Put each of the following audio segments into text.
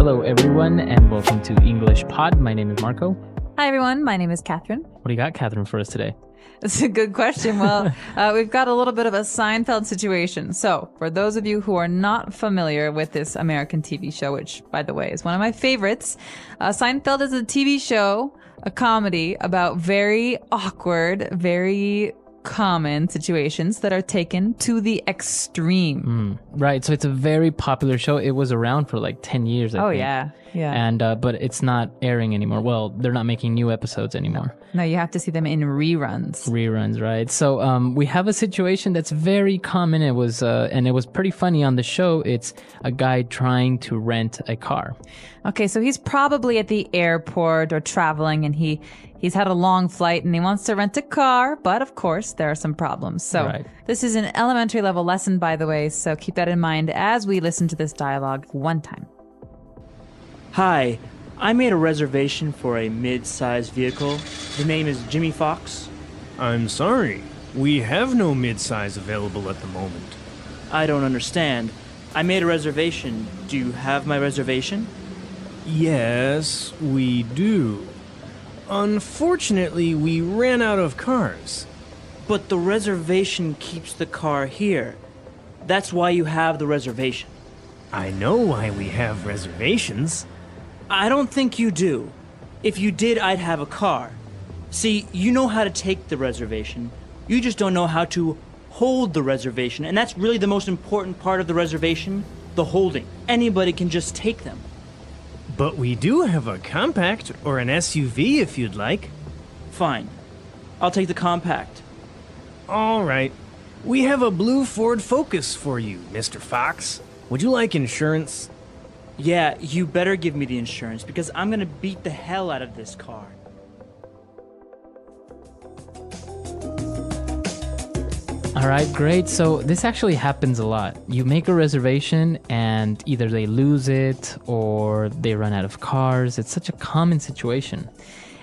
Hello, everyone, and welcome to English Pod. My name is Marco. Hi, everyone. My name is Catherine. What do you got, Catherine, for us today? That's a good question. Well, we've got a little bit of a Seinfeld situation. So, for those of you who are not familiar with this American TV show, which, by the way, is one of my favorites, Seinfeld is a TV show, a comedy about very awkward, very common situations that are taken to the extreme. Right, so it's a very popular show. It was around for like 10 years, I think. Yeah. And but it's not airing anymore. Well, they're not making new episodes anymore. No, you have to see them in reruns. Reruns, right? So we have a situation that's very common. It was pretty funny on the show. It's a guy trying to rent a car. Okay, so he's probably at the airport or traveling, and he's had a long flight and he wants to rent a car, but of course there are some problems. So This is an elementary level lesson, by the way, so keep that in mind as we listen to this dialogue one time. Hi, I made a reservation for a mid-sized vehicle. The name is Jimmy Fox. I'm sorry. We have no midsize available at the moment. I don't understand. I made a reservation. Do you have my reservation? Yes, we do. Unfortunately, we ran out of cars. But the reservation keeps the car here. That's why you have the reservation. I know why we have reservations. I don't think you do. If you did, I'd have a car. See, you know how to take the reservation. You just don't know how to hold the reservation. And that's really the most important part of the reservation, the holding. Anybody can just take them. But we do have a compact or an SUV if you'd like. Fine. I'll take the compact. All right. We have a blue Ford Focus for you, Mr. Fox. Would you like insurance? Yeah, you better give me the insurance because I'm gonna beat the hell out of this car. All right, great. So this actually happens a lot. You make a reservation and either they lose it or they run out of cars. It's such a common situation.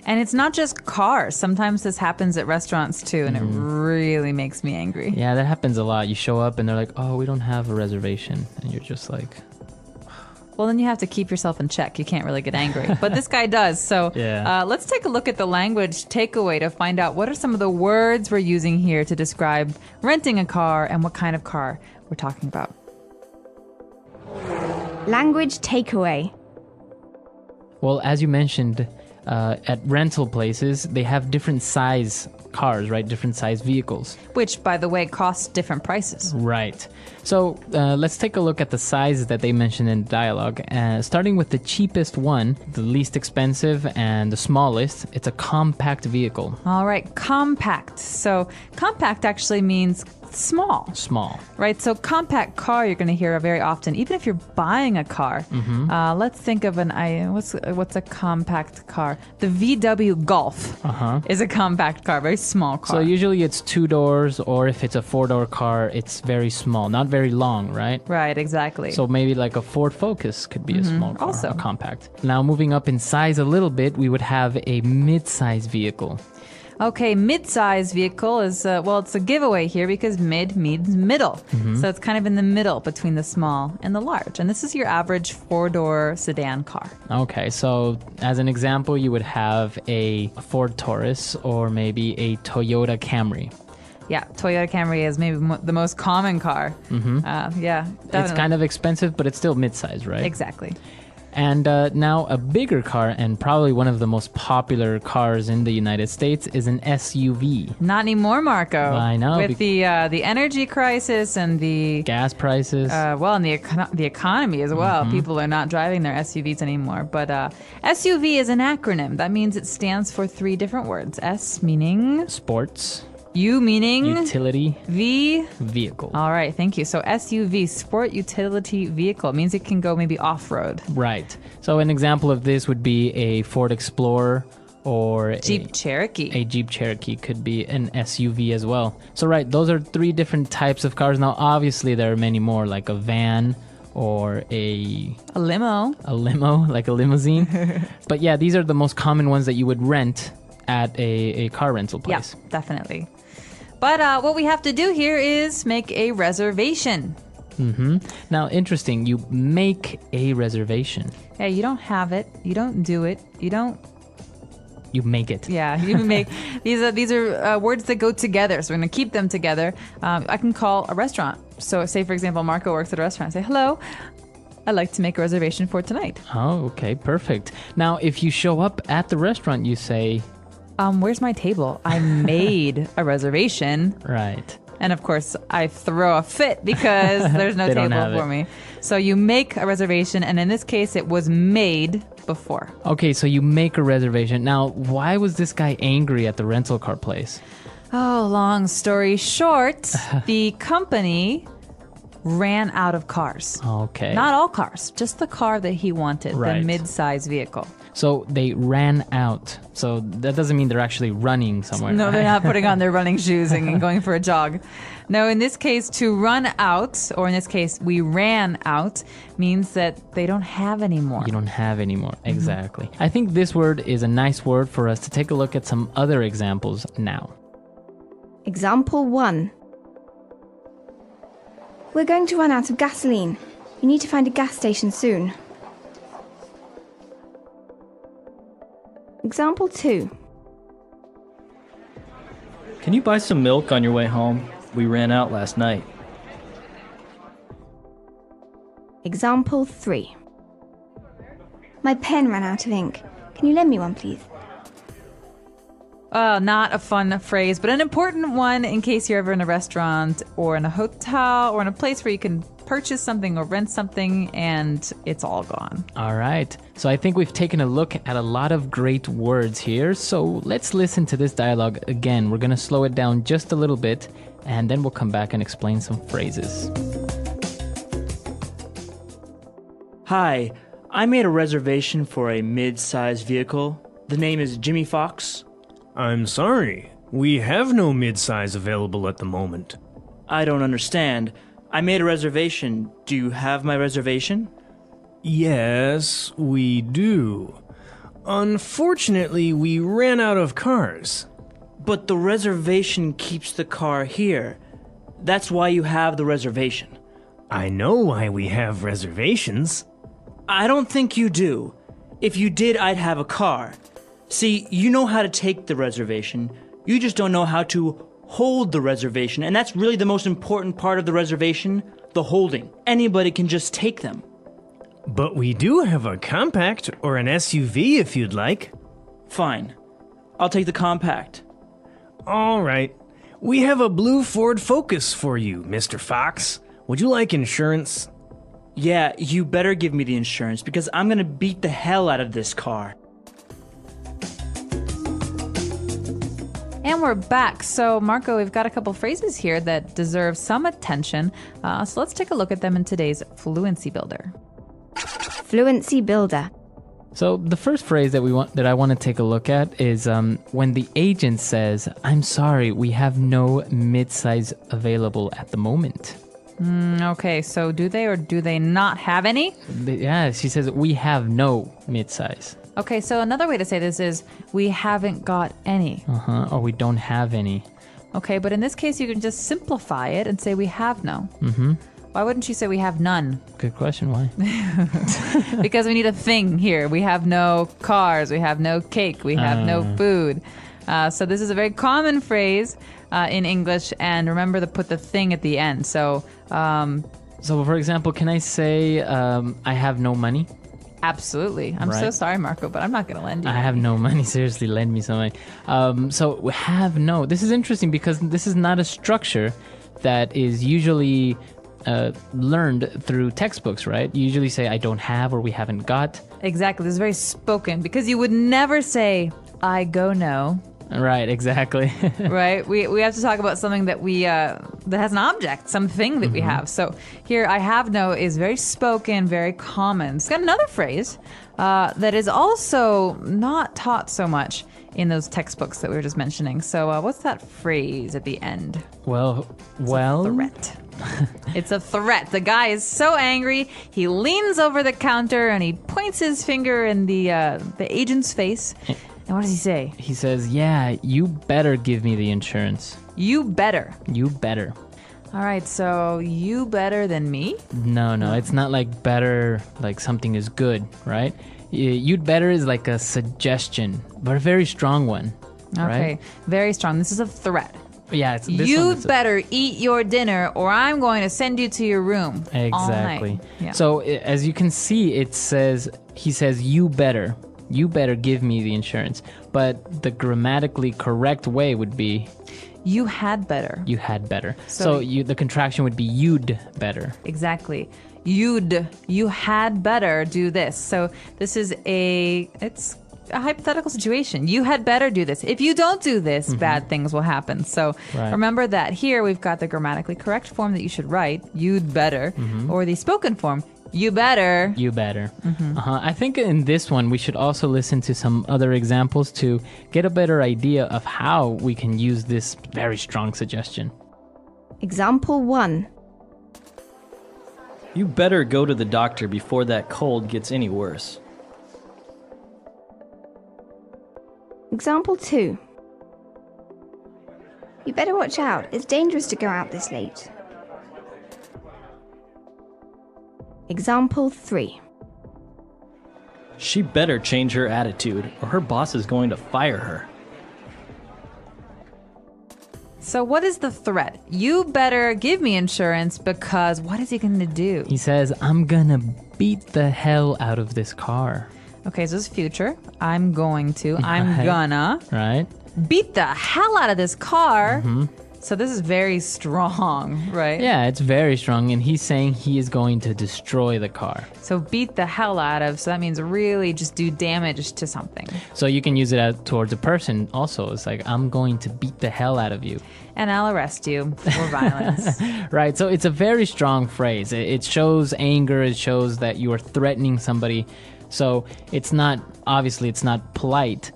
And it's not just cars. Sometimes this happens at restaurants too, and it really makes me angry. Yeah, that happens a lot. You show up and they're like, oh, we don't have a reservation. And you're just like... Well, then you have to keep yourself in check. You can't really get angry. But this guy does. So let's take a look at the language takeaway to find out what are some of the words we're using here to describe renting a car and what kind of car we're talking about. Language takeaway. Well, as you mentioned, at rental places, they have different size cars, right? Different size vehicles. Which, by the way, cost different prices. Right. So let's take a look at the sizes that they mentioned in the dialogue. Starting with the cheapest one, the least expensive, and the smallest, it's a compact vehicle. All right, compact. So compact actually means small. Small. Right, so compact car you're going to hear very often, even if you're buying a car. Let's think of what's a compact car? The VW Golf is a compact car, very small car. So usually it's 2 doors, or if it's a 4-door car, it's very small, not very long, right? Right, exactly. So maybe like a Ford Focus could be a small car, also a compact. Now moving up in size a little bit, we would have a mid-size vehicle. Okay, mid-size vehicle is, it's a giveaway here because mid means middle. So it's kind of in the middle between the small and the large. And this is your average 4-door sedan car. Okay, so as an example, you would have a Ford Taurus or maybe a Toyota Camry. Yeah, Toyota Camry is maybe the most common car. Yeah, definitely. It's kind of expensive, but it's still mid-size, right? Exactly. And now a bigger car, and probably one of the most popular cars in the United States, is an SUV. Not anymore, Marco. I know. With the energy crisis and the gas prices. And the economy as well. People are not driving their SUVs anymore. But SUV is an acronym. That means it stands for 3 different words. S meaning... Sports. U meaning... Utility. V? Vehicle. All right, thank you. So SUV, Sport Utility Vehicle. It means it can go maybe off-road. Right. So an example of this would be a Ford Explorer or Jeep Cherokee. A Jeep Cherokee could be an SUV as well. So right, those are 3 different types of cars. Now obviously there are many more, like a van or a limo, like a limousine. But yeah, these are the most common ones that you would rent at a car rental place. Yeah, definitely. But what we have to do here is make a reservation. Now, interesting, you make a reservation. Yeah, you don't have it. You don't do it. You make it. Yeah, you make these are words that go together. So we're going to keep them together. I can call a restaurant. So say, for example, Marco works at a restaurant. I say, hello, I'd like to make a reservation for tonight. Oh, okay, perfect. Now, if you show up at the restaurant, you say, where's my table? I made a reservation. right. And of course, I throw a fit because there's no They don't table have for it. me. So you make a reservation, and in this case, it was made before. Okay, so you make a reservation. Now, why was this guy angry at the rental car place? Oh, long story short, the company ran out of cars. Okay. Not all cars, just the car that he wanted, Right. the mid-size vehicle. So they ran out. So that doesn't mean they're actually running somewhere. No, they're right? not putting on their running shoes and going for a jog. No, in this case, to run out, or in this case, we ran out, means that they don't have any more. You don't have any more. Exactly. I think this word is a nice word for us to take a look at some other examples now. Example 1. We're going to run out of gasoline. You need to find a gas station soon. Example 2. Can you buy some milk on your way home? We ran out last night. Example 3. My pen ran out of ink. Can you lend me one, please? Not a fun phrase, but an important one in case you're ever in a restaurant or in a hotel or in a place where you can purchase something or rent something and it's all gone. All right. So I think we've taken a look at a lot of great words here. So let's listen to this dialogue again. We're going to slow it down just a little bit, and then we'll come back and explain some phrases. Hi, I made a reservation for a mid-sized vehicle. The name is Jimmy Fox. I'm sorry. We have no midsize available at the moment. I don't understand. I made a reservation. Do you have my reservation? Yes, we do. Unfortunately, we ran out of cars. But the reservation keeps the car here. That's why you have the reservation. I know why we have reservations. I don't think you do. If you did, I'd have a car. See, you know how to take the reservation. You just don't know how to hold the reservation. And that's really the most important part of the reservation, the holding. Anybody can just take them. But we do have a compact or an SUV if you'd like. Fine. I'll take the compact. All right. We have a blue Ford Focus for you, Mr. Fox. Would you like insurance? Yeah, you better give me the insurance because I'm gonna beat the hell out of this car. And we're back. So, Marco, we've got a couple phrases here that deserve some attention. So let's take a look at them in today's Fluency Builder. Fluency Builder. So the first phrase that I want to take a look at is when the agent says, "I'm sorry, we have no midsize available at the moment." Okay, so do they or do they not have any? Yeah, she says, "We have no midsize." Okay, so another way to say this is we haven't got any. Or we don't have any. Okay, but in this case, you can just simplify it and say we have no. Mm-hmm. Why wouldn't you say we have none? Good question. Why? Because we need a thing here. We have no cars. We have no cake. We have no food. So this is a very common phrase in English. And remember to put the thing at the end. So, So, for example, can I say, "I have no money"? absolutely. I'm so Right. sorry, Marco, but I'm not going to lend you. I have no money. Seriously, lend me some money. So we have no. This is interesting because this is not a structure that is usually learned through textbooks, right? You usually say, "I don't have" or "we haven't got." Exactly. This is very spoken because you would never say, I go no. Right, exactly. Right? We have to talk about something that that has an object, something that we have. So here, I have no is very spoken, very common. It's got another phrase that is also not taught so much in those textbooks that we were just mentioning. So what's that phrase at the end? well, Threat. It's a threat. The guy is so angry, he leans over the counter and he points his finger in the agent's face. And what does he say? he says, "Yeah, you better give me the insurance. You better. You better." All right, so you better than me? No, it's not like better, like something is good, right? You'd better is like a suggestion, but a very strong one, Okay, right? very strong. This is a threat. Yeah, this one You is better eat your dinner or I'm going to send you to your room. All exactly. night. Yeah. So as you can see, he says you better give me the insurance, but the grammatically correct way would be You had better. you had better. So The contraction would be you'd better. Exactly. You had better do this. So this is it's a hypothetical situation. You had better do this. If you don't do this, bad things will happen. So Right. remember that here we've got the grammatically correct form that you should write, you'd better, or the spoken form, you better. You better. I think in this one, we should also listen to some other examples to get a better idea of how we can use this very strong suggestion. Example 1. You better go to the doctor before that cold gets any worse. Example 2. You better watch out. It's dangerous to go out this late. Example 3. She better change her attitude, or her boss is going to fire her. So what is the threat? You better give me insurance because what is he going to do? He says, I'm gonna beat the hell out of this car, Okay, so this is future. I'm going to. I'm Right. gonna right? beat the hell out of this car. So this is very strong, right? Yeah, it's very strong, and he's saying he is going to destroy the car. So beat the hell out of. So that means really just do damage to something. So you can use it as towards a person also. It's like, I'm going to beat the hell out of you. And I'll arrest you for violence. Right, so it's a very strong phrase. It shows anger, it shows that you are threatening somebody. So it's not polite.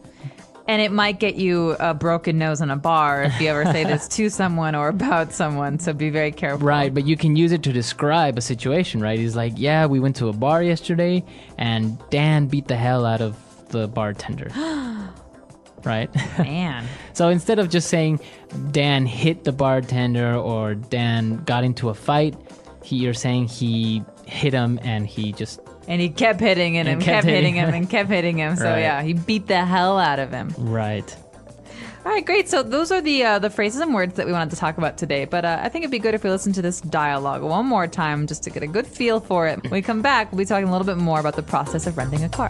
And it might get you a broken nose in a bar if you ever say this to someone or about someone. So be very careful. Right, but you can use it to describe a situation, right? He's like, yeah, we went to a bar yesterday and Dan beat the hell out of the bartender. Right? Man. So instead of just saying Dan hit the bartender or Dan got into a fight, you're saying he hit him and he just... And he kept hitting him and kept hitting him and kept hitting him. So Right. yeah, he beat the hell out of him. Right. All right, great. So those are the phrases and words that we wanted to talk about today. But I think it'd be good if we listen to this dialogue one more time just to get a good feel for it. When we come back, we'll be talking a little bit more about the process of renting a car.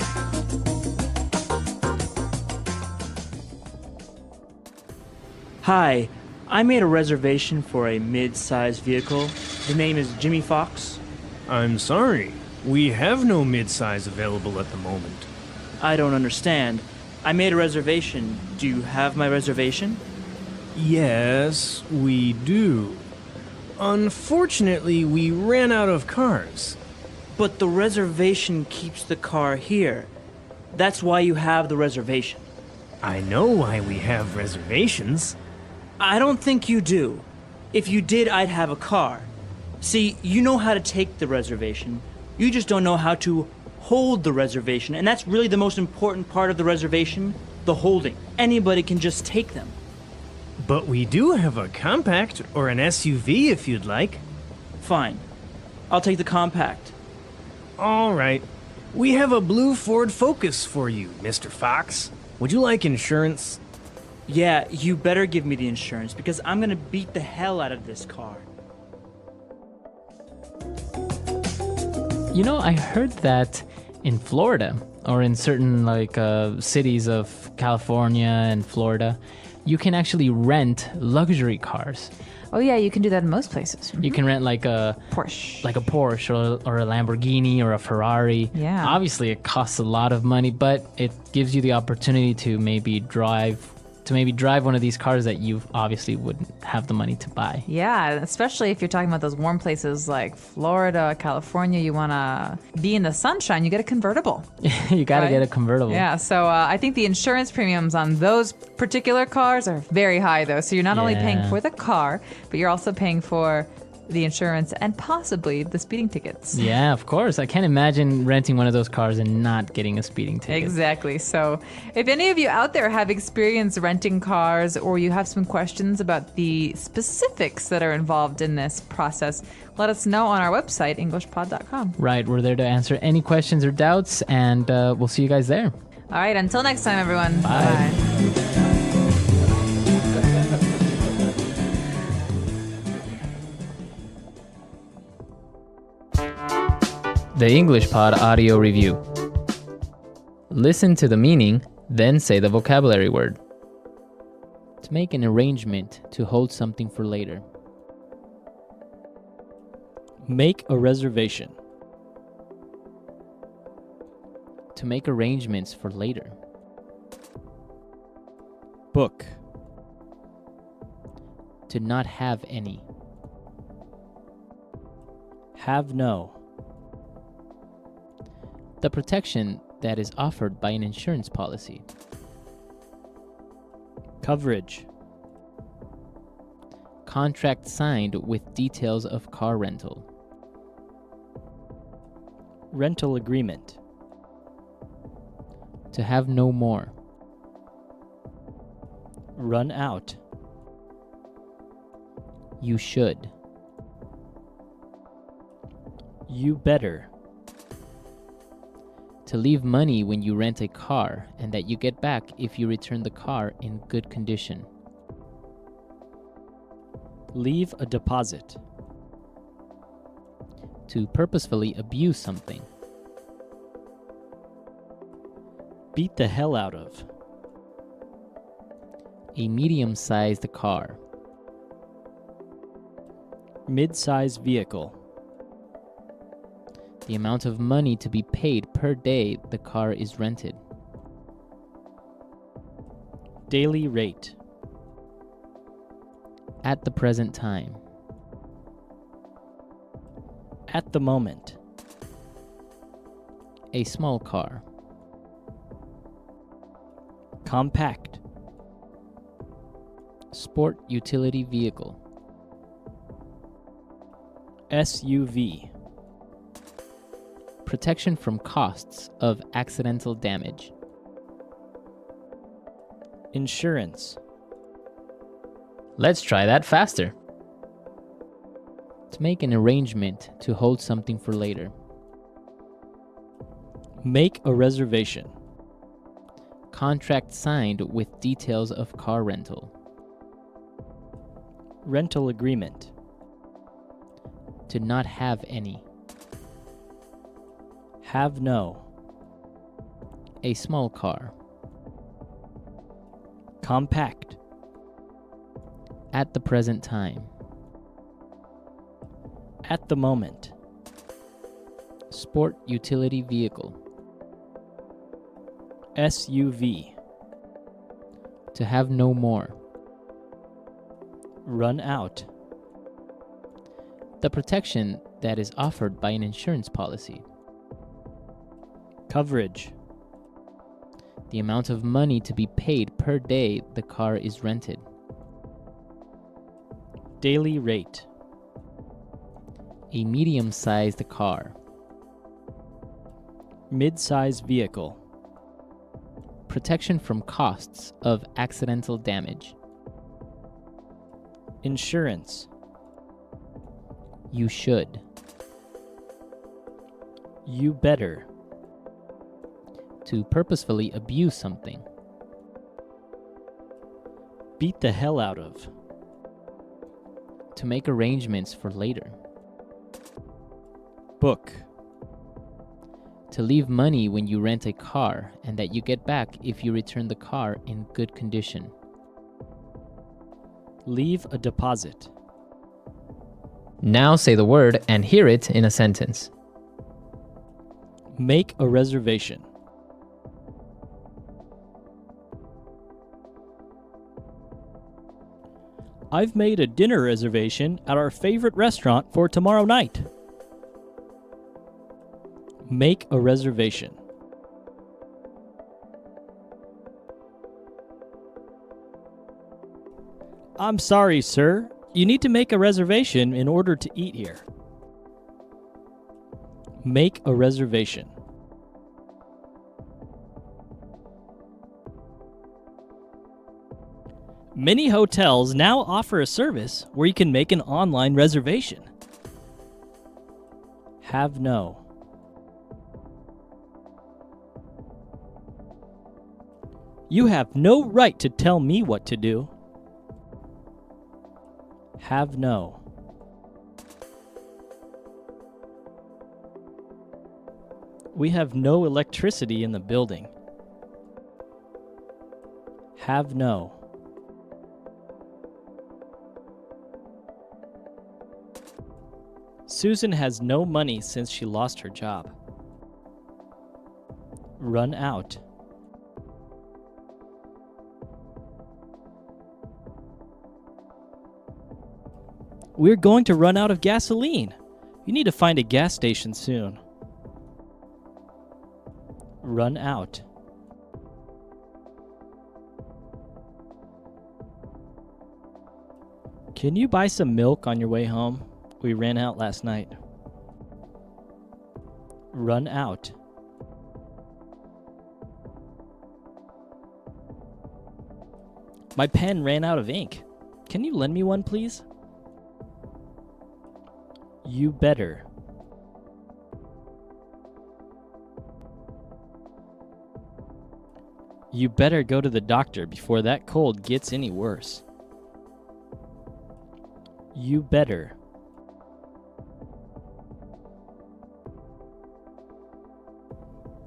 Hi, I made a reservation for a mid-sized vehicle. The name is Jimmy Fox. I'm sorry. We have no midsize available at the moment. I don't understand. I made a reservation. Do you have my reservation? Yes, we do. Unfortunately, we ran out of cars. But the reservation keeps the car here. That's why you have the reservation. I know why we have reservations. I don't think you do. If you did, I'd have a car. See, you know how to take the reservation. You just don't know how to hold the reservation. And that's really the most important part of the reservation, the holding. Anybody can just take them. But we do have a compact or an SUV if you'd like. Fine. I'll take the compact. All right. We have a blue Ford Focus for you, Mr. Fox. Would you like insurance? Yeah, you better give me the insurance because I'm gonna beat the hell out of this car. You know, I heard that in Florida or in certain cities of California and Florida, you can actually rent luxury cars. Oh yeah, you can do that in most places. You can rent like a Porsche. or a Lamborghini or a Ferrari. Yeah. Obviously, it costs a lot of money, but it gives you the opportunity to maybe drive one of these cars that you obviously wouldn't have the money to buy. Yeah, especially if you're talking about those warm places like Florida, California, you want to be in the sunshine, you get a convertible. You got to Right? get a convertible. Yeah, so I think the insurance premiums on those particular cars are very high, though. So you're not only paying Yeah. for the car, but you're also paying for the insurance, and possibly the speeding tickets. Yeah, of course. I can't imagine renting one of those cars and not getting a speeding ticket. Exactly. So, if any of you out there have experience renting cars or you have some questions about the specifics that are involved in this process, let us know on our website, englishpod.com. Right, we're there to answer any questions or doubts, and we'll see you guys there. All right, until next time, everyone. Bye. Bye. The English Pod Audio Review. Listen to the meaning, then say the vocabulary word. To make an arrangement to hold something for later. Make a reservation. To make arrangements for later. Book. To not have any. Have no. The protection that is offered by an insurance policy. Coverage. Contract signed with details of car rental. Rental agreement. To have no more. Run out. You should. You better. To leave money when you rent a car and that you get back if you return the car in good condition. Leave a deposit. To purposefully abuse something. Beat the hell out of. A medium-sized car. Mid-size vehicle. The amount of money to be paid per day the car is rented. Daily rate. At the present time. At the moment. A small car. Compact. Sport utility vehicle. SUV. Protection from costs of accidental damage. Insurance. Let's try that faster. To make an arrangement to hold something for later. Make a reservation. Contract signed with details of car rental. Rental agreement. To not have any. Have no. A small car. Compact. At the present time. At the moment. Sport utility vehicle. SUV. To have no more. Run out. The protection that is offered by an insurance policy. Coverage. The amount of money to be paid per day the car is rented. Daily rate. A medium-sized car. Mid-size vehicle. Protection from costs of accidental damage. Insurance. You should. You better. To purposefully abuse something. Beat the hell out of. To make arrangements for later. Book. To leave money when you rent a car and that you get back if you return the car in good condition. Leave a deposit. Now say the word and hear it in a sentence. Make a reservation. I've made a dinner reservation at our favorite restaurant for tomorrow night. Make a reservation. I'm sorry, sir. You need to make a reservation in order to eat here. Make a reservation. Many hotels now offer a service where you can make an online reservation. Have no. You have no right to tell me what to do. Have no. We have no electricity in the building. Have no. Susan has no money since she lost her job. Run out. We're going to run out of gasoline. You need to find a gas station soon. Run out. Can you buy some milk on your way home? We ran out last night. Run out. My pen ran out of ink. Can you lend me one, please? You better. You better go to the doctor before that cold gets any worse. You better.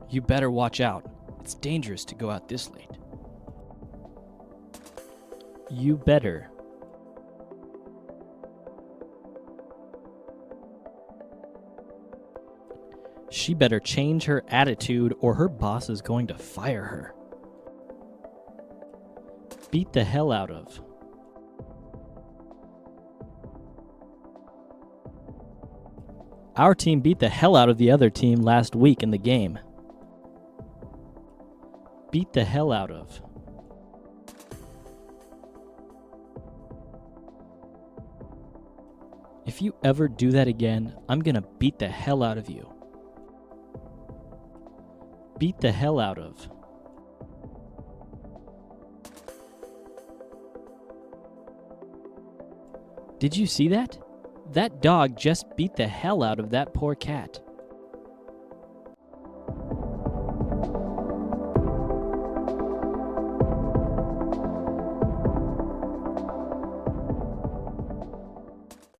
You better watch out. It's dangerous to go out this late. You better. She better change her attitude or her boss is going to fire her. Beat the hell out of. Our team beat the hell out of the other team last week in the game. Beat the hell out of. If you ever do that again, I'm gonna beat the hell out of you. Beat the hell out of. Did you see that? That dog just beat the hell out of that poor cat.